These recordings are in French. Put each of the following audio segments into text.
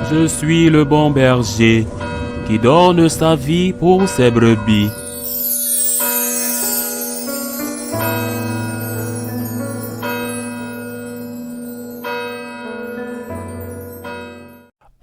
Je suis le bon berger qui donne sa vie pour ses brebis.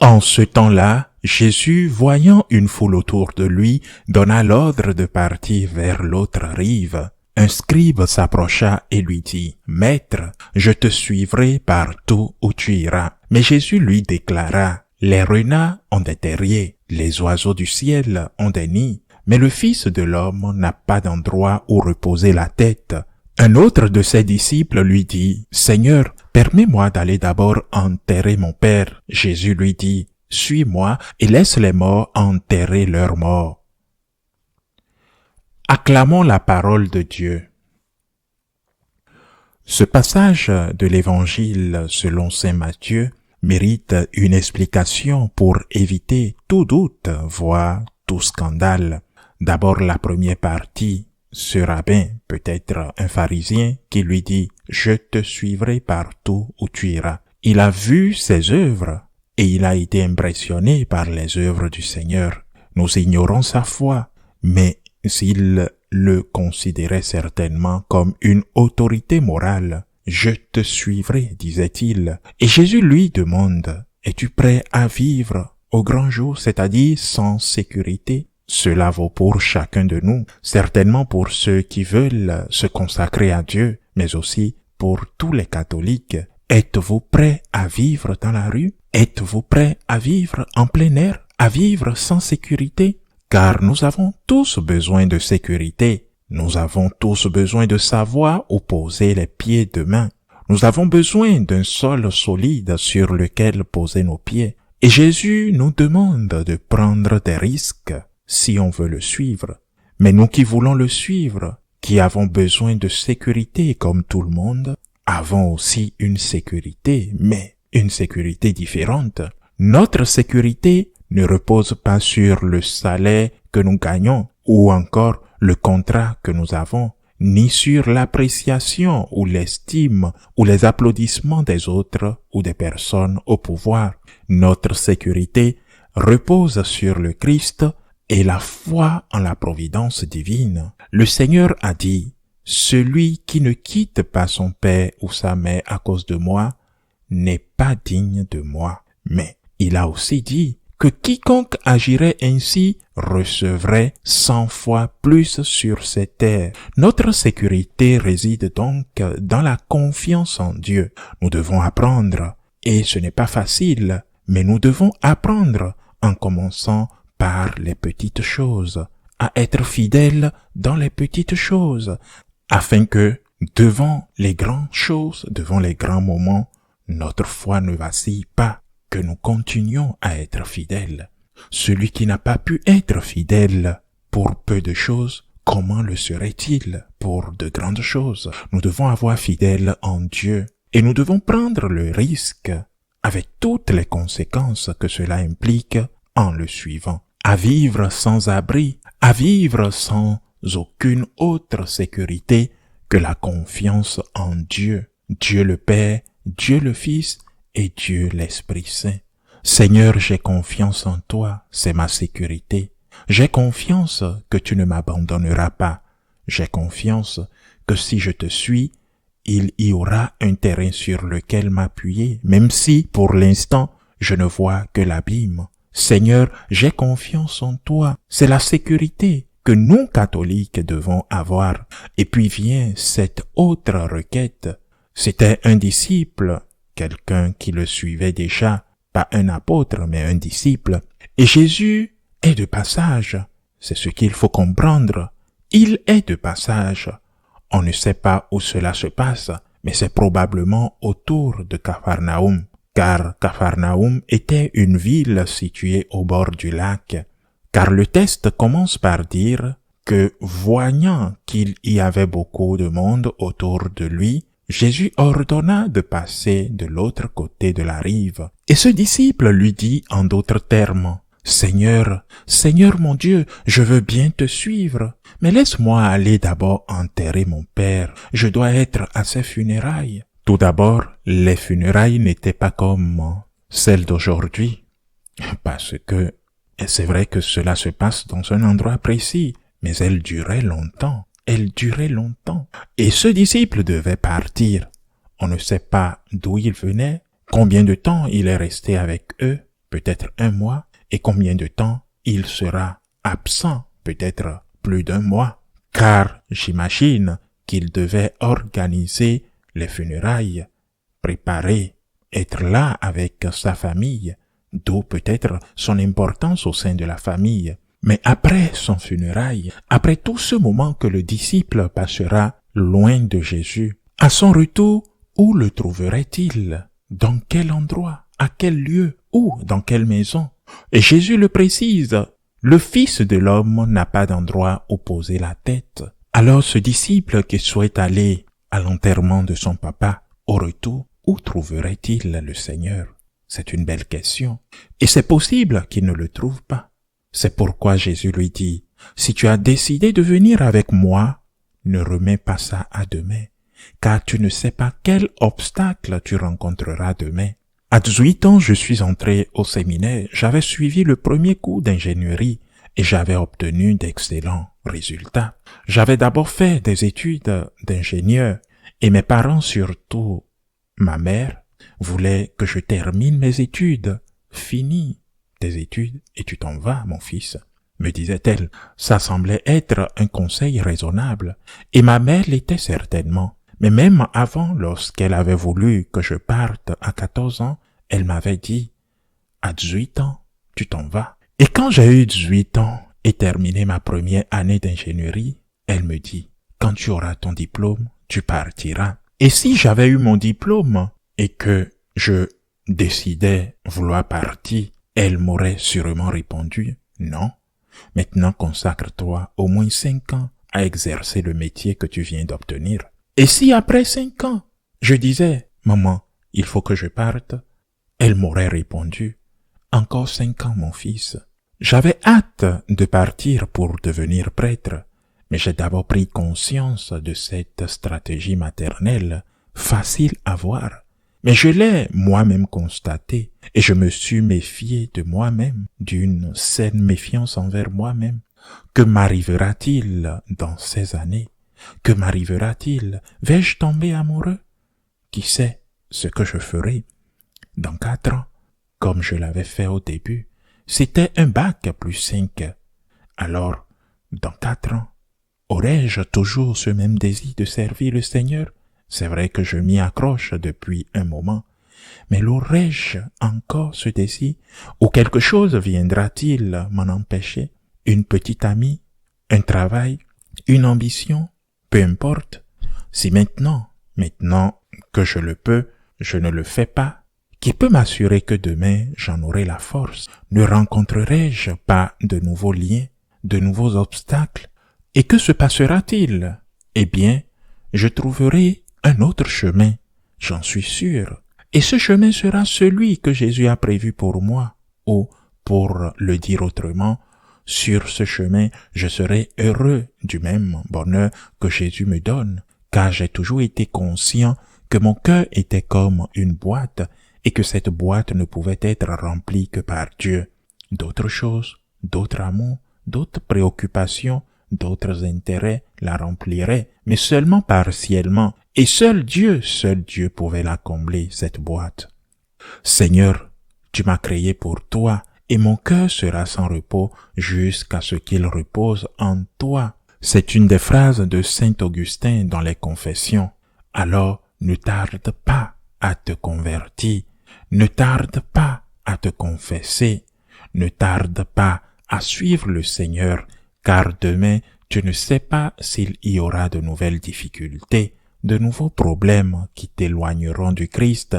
En ce temps-là, Jésus, voyant une foule autour de lui, donna l'ordre de partir vers l'autre rive. Un scribe s'approcha et lui dit, « Maître, je te suivrai partout où tu iras. » Mais Jésus lui déclara, « Les renards ont des terriers, les oiseaux du ciel ont des nids, mais le Fils de l'homme n'a pas d'endroit où reposer la tête. » Un autre de ses disciples lui dit, « Seigneur, permets-moi d'aller d'abord enterrer mon Père. » Jésus lui dit, « Suis-moi et laisse les morts enterrer leurs morts. » Acclamons la parole de Dieu. Ce passage de l'Évangile selon saint Matthieu mérite une explication pour éviter tout doute, voire tout scandale. D'abord la première partie. Ce rabbin, peut-être un pharisien, qui lui dit « Je te suivrai partout où tu iras ». Il a vu ses œuvres et il a été impressionné par les œuvres du Seigneur. Nous ignorons sa foi, mais il le considérait certainement comme une autorité morale. « Je te suivrai », disait-il. Et Jésus lui demande « Es-tu prêt à vivre au grand jour, c'est-à-dire sans sécurité ?» Cela vaut pour chacun de nous, certainement pour ceux qui veulent se consacrer à Dieu, mais aussi pour tous les catholiques. Êtes-vous prêts à vivre dans la rue? Êtes-vous prêts à vivre en plein air? À vivre sans sécurité? Car nous avons tous besoin de sécurité. Nous avons tous besoin de savoir où poser les pieds demain. Nous avons besoin d'un sol solide sur lequel poser nos pieds. Et Jésus nous demande de prendre des risques si on veut le suivre. Mais nous qui voulons le suivre, qui avons besoin de sécurité comme tout le monde, avons aussi une sécurité, mais une sécurité différente. Notre sécurité ne repose pas sur le salaire que nous gagnons ou encore le contrat que nous avons, ni sur l'appréciation ou l'estime ou les applaudissements des autres ou des personnes au pouvoir. Notre sécurité repose sur le Christ et la foi en la providence divine. Le Seigneur a dit, « Celui qui ne quitte pas son père ou sa mère à cause de moi n'est pas digne de moi. » Mais il a aussi dit que quiconque agirait ainsi recevrait 100 fois plus sur cette terre. Notre sécurité réside donc dans la confiance en Dieu. Nous devons apprendre, et ce n'est pas facile, mais nous devons apprendre en commençant par les petites choses, à être fidèles dans les petites choses, afin que, devant les grandes choses, devant les grands moments, notre foi ne vacille pas, que nous continuions à être fidèles. Celui qui n'a pas pu être fidèle pour peu de choses, comment le serait-il pour de grandes choses? Nous devons avoir fidèle en Dieu et nous devons prendre le risque, avec toutes les conséquences que cela implique, en le suivant, à vivre sans abri, à vivre sans aucune autre sécurité que la confiance en Dieu, Dieu le Père, Dieu le Fils et Dieu l'Esprit Saint. Seigneur, j'ai confiance en toi, c'est ma sécurité. J'ai confiance que tu ne m'abandonneras pas. J'ai confiance que si je te suis, il y aura un terrain sur lequel m'appuyer, même si, pour l'instant, je ne vois que l'abîme. Seigneur, j'ai confiance en toi. C'est la sécurité que nous, catholiques, devons avoir. Et puis vient cette autre requête. C'était un disciple, quelqu'un qui le suivait déjà, pas un apôtre, mais un disciple. Et Jésus est de passage. C'est ce qu'il faut comprendre. Il est de passage. On ne sait pas où cela se passe, mais c'est probablement autour de Capharnaüm, car Capharnaüm était une ville située au bord du lac. Car le texte commence par dire que, voyant qu'il y avait beaucoup de monde autour de lui, Jésus ordonna de passer de l'autre côté de la rive. Et ce disciple lui dit en d'autres termes, « Seigneur, Seigneur mon Dieu, je veux bien te suivre, mais laisse-moi aller d'abord enterrer mon père, je dois être à ses funérailles. » Tout d'abord, les funérailles n'étaient pas comme celles d'aujourd'hui. Parce que c'est vrai que cela se passe dans un endroit précis, mais elle durait longtemps. Elle durait longtemps. Et ce disciple devait partir. On ne sait pas d'où il venait, combien de temps il est resté avec eux, peut-être 1 mois, et combien de temps il sera absent, peut-être plus d'1 mois. Car j'imagine qu'il devait organiser les funérailles, préparer, être là avec sa famille, d'où peut-être son importance au sein de la famille. Mais après son funérail, après tout ce moment que le disciple passera loin de Jésus, à son retour, où le trouverait-il? Dans quel endroit? À quel lieu? Où? Dans quelle maison? Et Jésus le précise, le Fils de l'homme n'a pas d'endroit où poser la tête. Alors ce disciple qui souhaite aller à l'enterrement de son papa, au retour, où trouverait-il le Seigneur? C'est une belle question. Et c'est possible qu'il ne le trouve pas. C'est pourquoi Jésus lui dit, si tu as décidé de venir avec moi, ne remets pas ça à demain, car tu ne sais pas quel obstacle tu rencontreras demain. À 18 ans, je suis entré au séminaire, j'avais suivi le premier cours d'ingénierie et j'avais obtenu d'excellents résultats. J'avais d'abord fait des études d'ingénieur et mes parents, surtout ma mère, voulaient que je termine mes études. Finis tes études et tu t'en vas, mon fils, me disait-elle. Ça semblait être un conseil raisonnable et ma mère l'était certainement. Mais même avant, lorsqu'elle avait voulu que je parte à 14 ans, elle m'avait dit, à 18 ans, tu t'en vas. Et quand j'ai eu 18 ans et terminé ma première année d'ingénierie, elle me dit, quand tu auras ton diplôme, tu partiras. Et si j'avais eu mon diplôme et que je décidais vouloir partir, elle m'aurait sûrement répondu, non, maintenant consacre-toi au moins 5 ans à exercer le métier que tu viens d'obtenir. Et si après 5 ans, je disais, maman, il faut que je parte, elle m'aurait répondu, encore 5 ans, mon fils. J'avais hâte de partir pour devenir prêtre, mais j'ai d'abord pris conscience de cette stratégie maternelle, facile à voir. Mais je l'ai moi-même constaté, et je me suis méfié de moi-même, d'une saine méfiance envers moi-même. Que m'arrivera-t-il dans ces années? Que m'arrivera-t-il? Vais-je tomber amoureux? Qui sait ce que je ferai dans 4 ans, comme je l'avais fait au début? C'était un bac plus 5. Alors, dans 4 ans, aurais-je toujours ce même désir de servir le Seigneur? C'est vrai que je m'y accroche depuis un moment, mais l'aurais-je encore ce désir? Ou quelque chose viendra-t-il m'en empêcher? Une petite amie? Un travail? Une ambition? Peu importe. Si maintenant que je le peux, je ne le fais pas, qui peut m'assurer que demain j'en aurai la force? Ne rencontrerai-je pas de nouveaux liens, de nouveaux obstacles? Et que se passera-t-il? Eh bien, je trouverai un autre chemin, j'en suis sûr. Et ce chemin sera celui que Jésus a prévu pour moi. Ou, pour le dire autrement, sur ce chemin, je serai heureux du même bonheur que Jésus me donne, car j'ai toujours été conscient que mon cœur était comme une boîte et que cette boîte ne pouvait être remplie que par Dieu. D'autres choses, d'autres amours, d'autres préoccupations, d'autres intérêts la rempliraient, mais seulement partiellement, et seul Dieu pouvait la combler, cette boîte. Seigneur, tu m'as créé pour toi, et mon cœur sera sans repos jusqu'à ce qu'il repose en toi. C'est une des phrases de saint Augustin dans les Confessions. Alors, ne tarde pas à te convertir, ne tarde pas à te confesser, ne tarde pas à suivre le Seigneur, car demain, tu ne sais pas s'il y aura de nouvelles difficultés, de nouveaux problèmes qui t'éloigneront du Christ,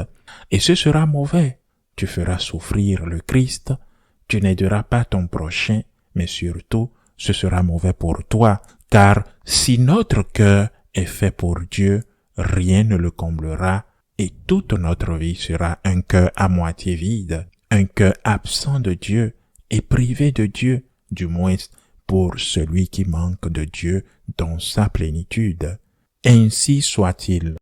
et ce sera mauvais. Tu feras souffrir le Christ, tu n'aideras pas ton prochain, mais surtout, ce sera mauvais pour toi, car si notre cœur est fait pour Dieu, rien ne le comblera, et toute notre vie sera un cœur à moitié vide, un cœur absent de Dieu et privé de Dieu, du moins pour celui qui manque de Dieu dans sa plénitude. Ainsi soit-il.